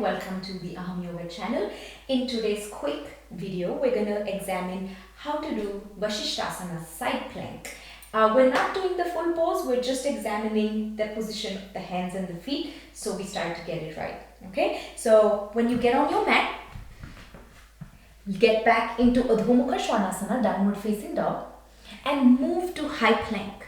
and welcome to the Aham Yoga channel. In today's quick video, we're going to examine how to do Vashishtasana side plank. We're not doing the full pose, we're just examining the position of the hands and the feet so we start to get it right. Okay, so when you get on your mat, get back into Adho Mukha Svanasana, downward facing dog, and move to high plank.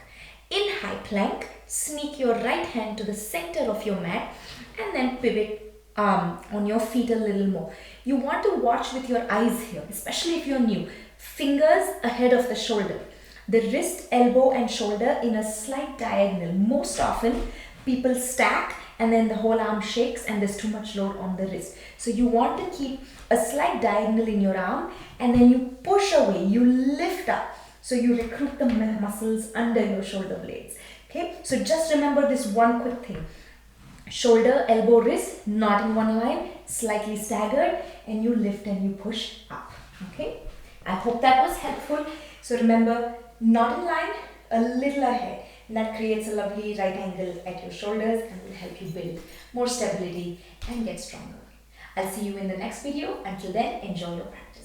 In high plank, sneak your right hand to the center of your mat and then pivot on your feet a little more. You want to watch with your eyes here, especially if you're new. Fingers ahead of the shoulder. The wrist, elbow and shoulder in a slight diagonal. Most often, people stack and then the whole arm shakes and there's too much load on the wrist. So you want to keep a slight diagonal in your arm and then you push away, you lift up. So you recruit the muscles under your shoulder blades. Okay, so just remember this one quick thing. Shoulder, elbow, wrist, not in one line, slightly staggered, and you lift and you push up. Okay, I hope that was helpful. So remember, not in line, a little ahead. And that creates a lovely right angle at your shoulders and will help you build more stability and get stronger. I'll see you in the next video. Until then, enjoy your practice.